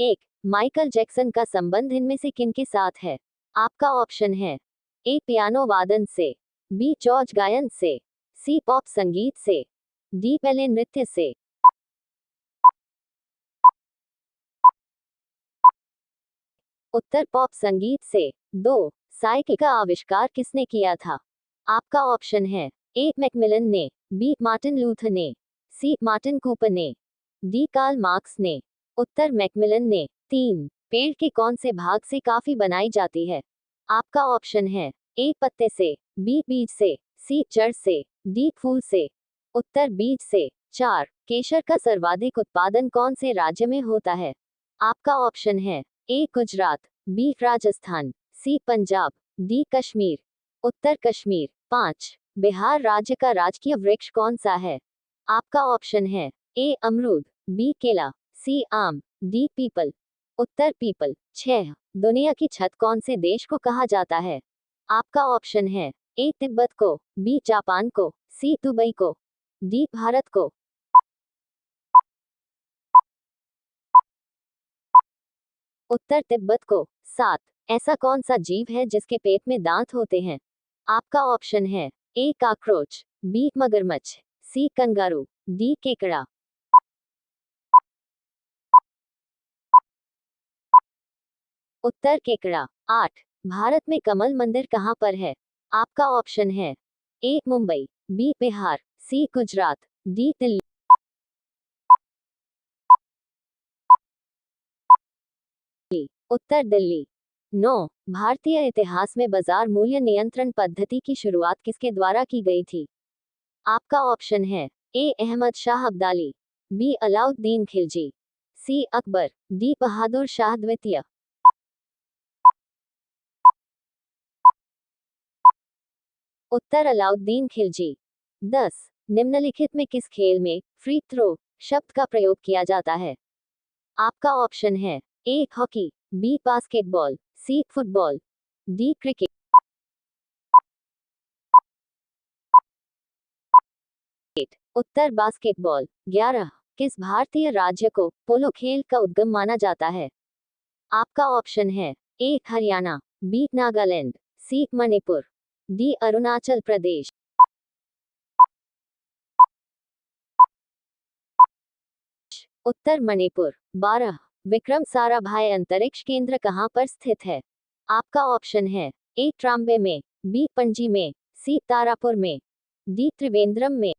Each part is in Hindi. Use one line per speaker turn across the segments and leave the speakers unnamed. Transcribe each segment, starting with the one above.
एक, माइकल जैक्सन का संबंध इनमें से किन के साथ है? आपका ऑप्शन है ए पियानो वादन से, बी जॉर्ज गायन से, सी पॉप संगीत से, डी बैले नृत्य से। उत्तर पॉप संगीत से। 2, साइकिल का आविष्कार किसने किया था? आपका ऑप्शन है ए मैकमिलन ने, बी मार्टिन लूथर ने, सी मार्टिन कूपर ने, डी कार्ल मार्क्स ने। उत्तर मैकमिलन ने। 3, पेड़ के कौन से भाग से काफी बनाई जाती है? आपका ऑप्शन है ए पत्ते से, बी बीज से, सी जड़ से, डी फूल से। उत्तर बीज से। 4, केसर का सर्वाधिक उत्पादन कौन से राज्य में होता है? आपका ऑप्शन है ए गुजरात, बी राजस्थान, सी पंजाब, डी कश्मीर। उत्तर कश्मीर। 5, बिहार राज्य का राजकीय वृक्ष कौन सा है? आपका ऑप्शन है ए अमरूद, बी केला, सी आम, डी पीपल। उत्तर पीपल। 6, दुनिया की छत कौन से देश को कहा जाता है? आपका ऑप्शन है ए तिब्बत को, बी जापान को, सी दुबई को, डी भारत को। उत्तर तिब्बत को। 7, ऐसा कौन सा जीव है जिसके पेट में दांत होते हैं? आपका ऑप्शन है ए काकरोच, बी मगरमच्छ, सी कंगारू, डी केकड़ा। उत्तर केकड़ा। 8, भारत में कमल मंदिर कहाँ पर है? आपका ऑप्शन है ए मुंबई, बी बिहार, सी गुजरात, डी दिल्ली। उत्तर दिल्ली। 9, भारतीय इतिहास में बाजार मूल्य नियंत्रण पद्धति की शुरुआत किसके द्वारा की गई थी? आपका ऑप्शन है ए अहमद शाह अब्दाली, बी अलाउद्दीन खिलजी, सी अकबर, डी बहादुर शाह द्वितीय। उत्तर अलाउद्दीन खिलजी। 10, निम्नलिखित में किस खेल में फ्री थ्रो शब्द का प्रयोग किया जाता है? आपका ऑप्शन है A hockey, B basketball, C football, D cricket. उत्तर बास्केटबॉल। 11, किस भारतीय राज्य को पोलो खेल का उद्गम माना जाता है? आपका ऑप्शन है ए हरियाणा, बी नागालैंड, सी मणिपुर, डी अरुणाचल प्रदेश। उत्तर मणिपुर। 12, विक्रम साराभाई अंतरिक्ष केंद्र कहाँ पर स्थित है? आपका ऑप्शन है ए ट्राम्बे में, बी पणजी में, सी तारापुर में, डी त्रिवेंद्रम में।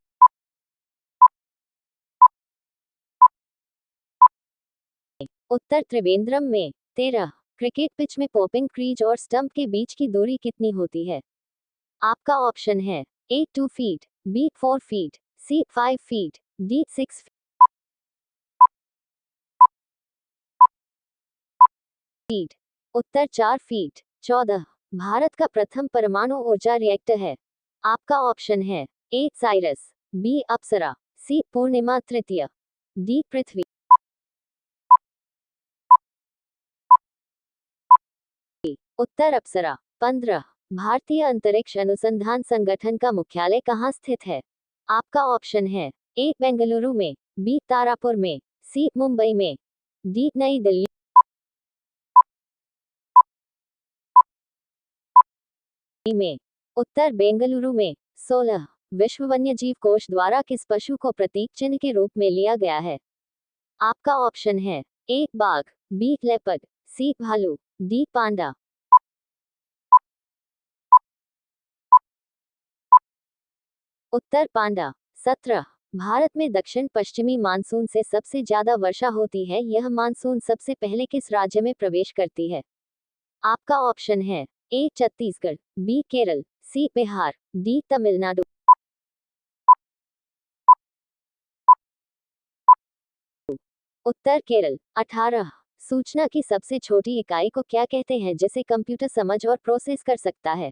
उत्तर त्रिवेंद्रम में। 13, क्रिकेट पिच में पोपिंग क्रीज और स्टंप के बीच की दूरी कितनी होती है? आपका ऑप्शन है ए 2 फीट, बी 4 फीट, सी 5 फीट, डी 6 फीट। उत्तर 4 फीट। 14, भारत का प्रथम परमाणु ऊर्जा रिएक्टर है? आपका ऑप्शन है ए साइरस, बी अप्सरा, सी पूर्णिमा तृतीय, डी पृथ्वी। उत्तर अप्सरा। 15, भारतीय अंतरिक्ष अनुसंधान संगठन का मुख्यालय कहाँ स्थित है? आपका ऑप्शन है ए बेंगलुरु में, बी तारापुर में, सी मुंबई में, डी नई दिल्ली में। उत्तर बेंगलुरु में। 16, विश्व वन्यजीव कोष द्वारा किस पशु को प्रतीक चिन्ह के रूप में लिया गया है? आपका ऑप्शन है ए बाघ, बी लेपर्ड, सी भालू, डी पांडा। उत्तर पांडा। 17, भारत में दक्षिण पश्चिमी मानसून से सबसे ज्यादा वर्षा होती है, यह मानसून सबसे पहले किस राज्य में प्रवेश करती है? आपका ऑप्शन है ए छत्तीसगढ़, बी केरल, सी बिहार, डी तमिलनाडु। उत्तर केरल। 18, सूचना की सबसे छोटी इकाई को क्या कहते हैं जिसे कंप्यूटर समझ और प्रोसेस कर सकता है?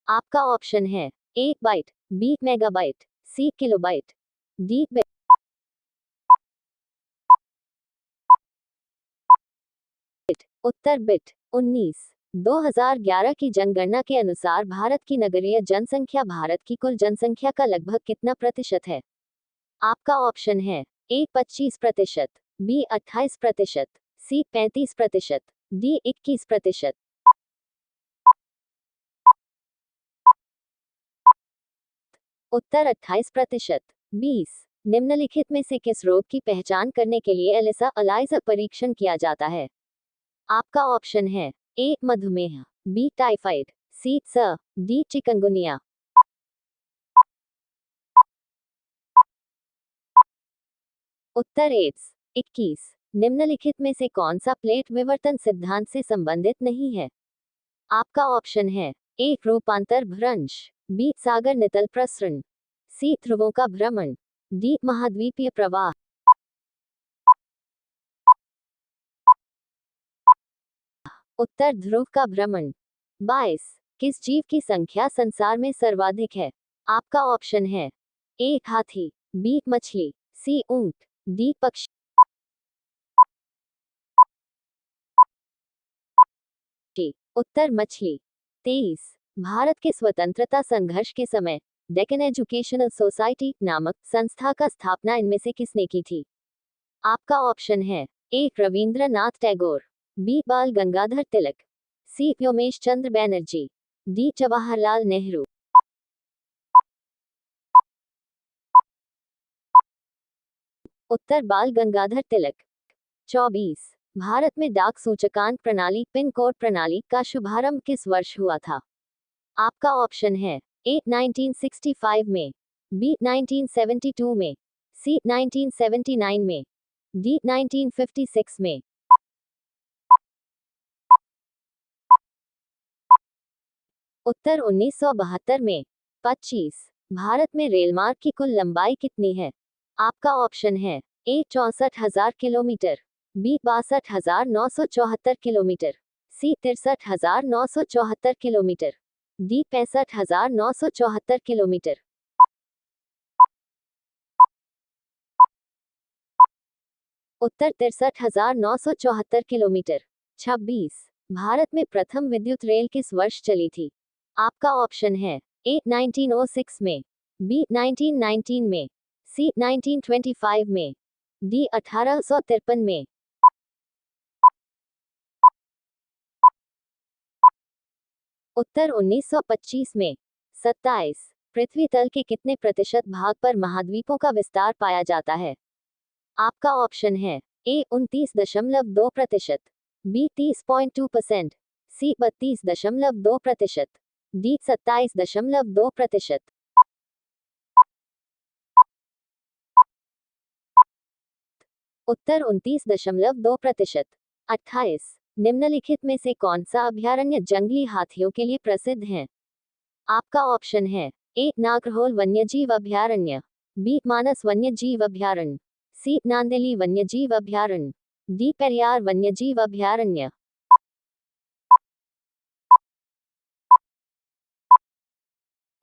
आपका ऑप्शन है A byte, B megabyte, C kilobyte, D bit. उत्तर बिट। 19, 2011 की जनगणना के अनुसार भारत की नगरीय जनसंख्या भारत की कुल जनसंख्या का लगभग कितना प्रतिशत है? आपका ऑप्शन है ए 25%, बी 28%, सी 35%, डी 21%। उत्तर 28%। 20। निम्नलिखित में से किस रोग की पहचान करने के लिए एलिसा अलाइजा परीक्षण किया जाता है? आपका ऑप्शन है ए मधुमेह, बी टाइफाइड, सी स, डी चिकनगुनिया। उत्तर एड्स। 21। निम्नलिखित में से कौन सा प्लेट विवर्तन सिद्धांत से संबंधित नहीं है? आपका ऑप्शन है ए रूपांतर भ्रंश, बी सागर नितल प्रसरण, सी ध्रुवों का भ्रमण, डी महाद्वीपीय प्रवाह। उत्तर ध्रुव का भ्रमण। 22। किस जीव की संख्या संसार में सर्वाधिक है? आपका ऑप्शन है ए हाथी, बी मछली, सी ऊंट, डी पक्षी। उत्तर मछली। 23। भारत के स्वतंत्रता संघर्ष के समय डेक्कन एजुकेशनल सोसाइटी नामक संस्था का स्थापना इनमें से किसने की थी? आपका ऑप्शन है ए रविंद्रनाथ टैगोर, बी बाल गंगाधर तिलक, सी व्योमेश चंद्र बैनर्जी, डी जवाहरलाल नेहरू। उत्तर बाल गंगाधर तिलक। 24। भारत में डाक सूचकांक प्रणाली पिन कोड प्रणाली का शुभारंभ किस वर्ष हुआ था? आपका ऑप्शन है ए 1965 में, बी 1972 में, सी 1979 में, डी 1956 में। उत्तर 1972 में। 25। भारत में रेलमार्ग की कुल लंबाई कितनी है? आपका ऑप्शन है ए 64,000 किलोमीटर, बी 62,974 किलोमीटर, सी 63,974 किलोमीटर, डी 65,974 किलोमीटर। उत्तर 63,974 किलोमीटर। 26। भारत में प्रथम विद्युत रेल किस वर्ष चली थी? आपका ऑप्शन है ए 1906 में, बी 1919 में, सी 1925 में, डी 1853 में। उत्तर 1925 में। 27। पृथ्वी तल के कितने प्रतिशत भाग पर महाद्वीपों का विस्तार पाया जाता है? आपका ऑप्शन है ए 29.2%, बी 30.2%, सी 32.2%, डी 27.2%। उत्तर 29.2%। 28। निम्नलिखित में से कौन सा अभयारण्य जंगली हाथियों के लिए प्रसिद्ध है? आपका ऑप्शन है ए नागरहोल वन्यजीव अभयारण्य, बी मानस वन्यजीव अभयारण्य, सी नांदेली वन्यजीव अभयारण्य, डी पेरियार वन्यजीव अभयारण्य।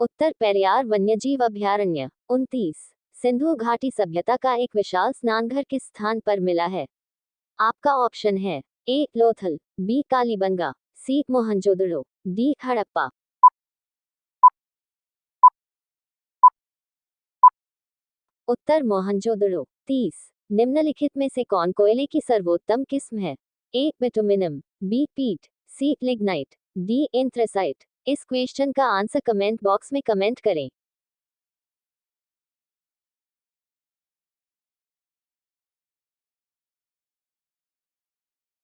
उत्तर पेरियार वन्यजीव अभयारण्य। 29। सिंधु घाटी सभ्यता का एक विशाल स्नानघर किस स्थान पर मिला है? आपका ऑप्शन है ए लोथल, बी कालीबंगा, सी मोहनजोदड़ो, डी हड़प्पा। उत्तर मोहनजोदड़ो। 30। निम्नलिखित में से कौन कोयले की सर्वोत्तम किस्म है? ए बिटुमिनम, बी पीट, सी लिग्नाइट, डी एंथ्रेसाइट। इस क्वेश्चन का आंसर कमेंट बॉक्स में कमेंट करें।